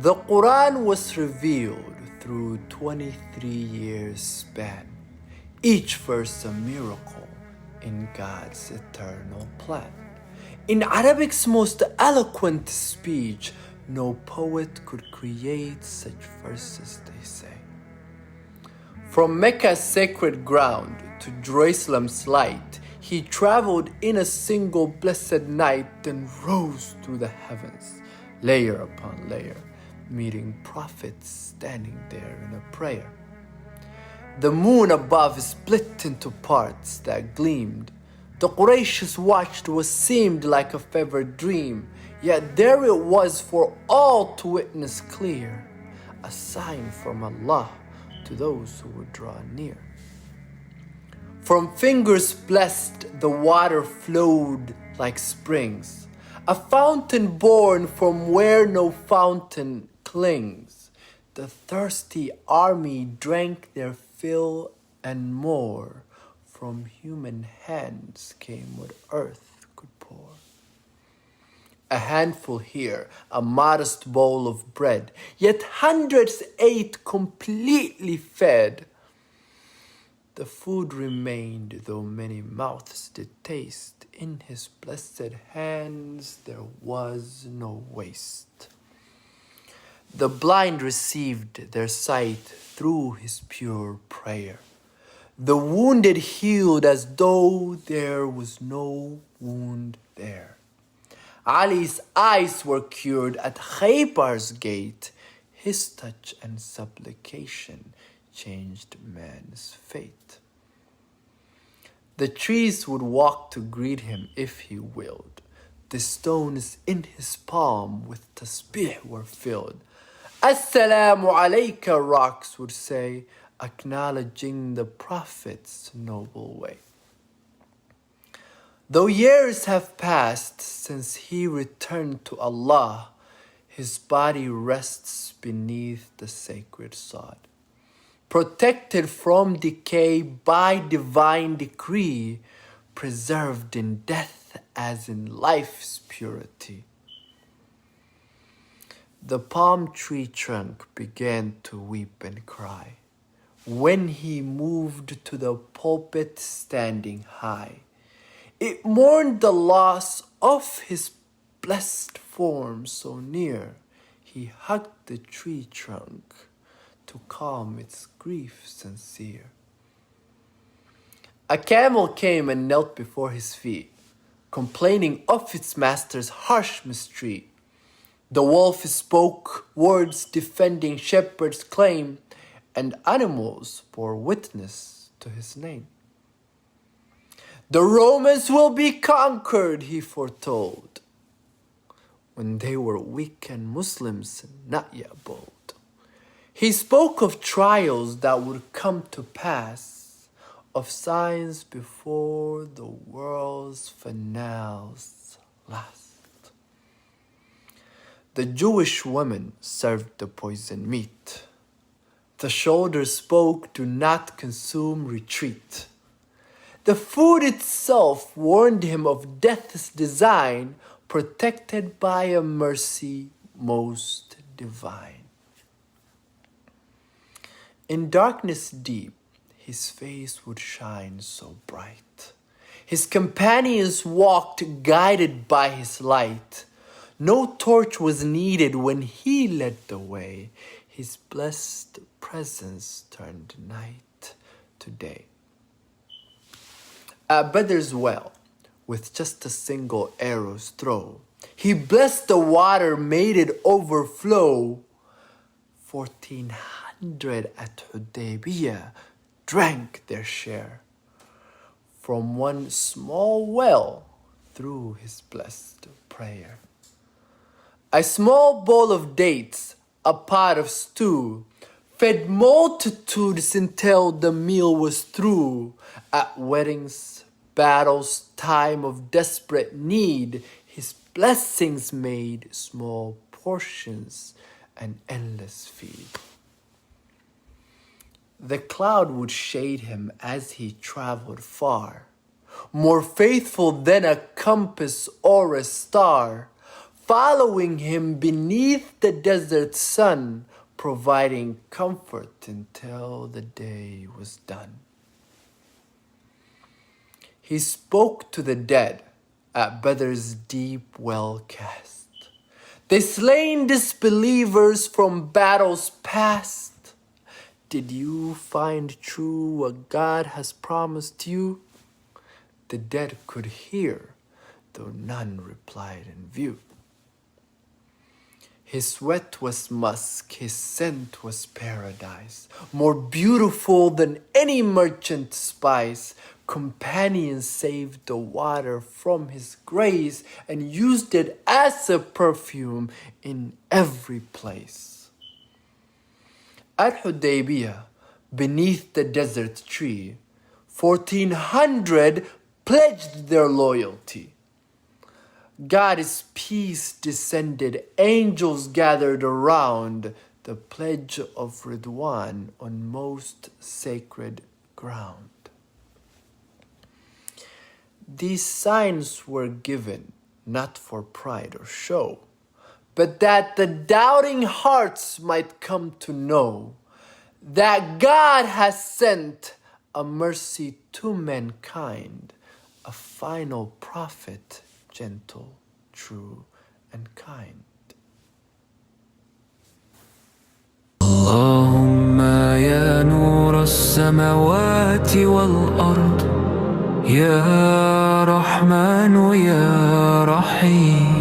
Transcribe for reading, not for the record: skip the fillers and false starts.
The Quran was revealed through 23 years span, each verse a miracle in God's eternal plan. In Arabic's most eloquent speech, no poet could create such verses, they say. From Mecca's sacred ground to Jerusalem's light, he traveled in a single blessed night and rose through the heavens, layer upon layer, meeting prophets standing there in a prayer. The moon above split into parts that gleamed. The Quraysh's watched what seemed like a fevered dream, yet there it was for all to witness clear, a sign from Allah to those who would draw near. From fingers blessed the water flowed like springs, a fountain born from where no fountain clings. The thirsty army drank their fill and more. From human hands came what earth could pour. A handful here, a modest bowl of bread, yet hundreds ate completely fed. The food remained, though many mouths did taste. In his blessed hands there was no waste. The blind received their sight through his pure prayer. The wounded healed as though there was no wound there. Ali's eyes were cured at Khaybar's gate. His touch and supplication changed man's fate. The trees would walk to greet him if he willed. The stones in his palm with tasbih were filled. Assalamu alayka, rocks would say, acknowledging the Prophet's noble way. Though years have passed since he returned to Allah, his body rests beneath the sacred sod, protected from decay by divine decree, preserved in death as in life's purity. The palm tree trunk began to weep and cry when he moved to the pulpit standing high. It mourned the loss of his blessed form so near. He hugged the tree trunk to calm its grief sincere. A camel came and knelt before his feet, complaining of its master's harsh mistreat. The wolf spoke words defending shepherd's claim, and animals bore witness to his name. The Romans will be conquered, he foretold, when they were weak and Muslims not yet bold. He spoke of trials that would come to pass, of signs before the world's finales last. The Jewish woman served the poisoned meat. The shoulder spoke, do not consume, retreat. The food itself warned him of death's design, protected by a mercy most divine. In darkness deep, his face would shine so bright. His companions walked guided by his light. No torch was needed when he led the way. His blessed presence turned night to day. At Badr's well, with just a single arrow's throw, he blessed the water, made it overflow. 1,400 at Hudaybiyah drank their share from one small well through his blessed prayer. A small bowl of dates, a pot of stew, fed multitudes until the meal was through. At weddings, battles, time of desperate need, his blessings made small portions an endless feed. The cloud would shade him as he traveled far, more faithful than a compass or a star. following him beneath the desert sun, providing comfort until the day was done. He spoke to the dead at Badr's deep well cast. They slain disbelievers from battles past. Did you find true what God has promised you? The dead could hear, though none replied in view. His sweat was musk, his scent was paradise, more beautiful than any merchant spice. Companions saved the water from his grace and used it as a perfume in every place. At Hudaybiyah, beneath the desert tree, 1,400 pledged their loyalty. God's peace descended, angels gathered around the pledge of Ridwan on most sacred ground. These signs were given not for pride or show, but that the doubting hearts might come to know that God has sent a mercy to mankind, a final prophet, gentle, true, and kind. Allahumma ya nur as-samawati wal-ard, ya Rahmanu ya Rahim.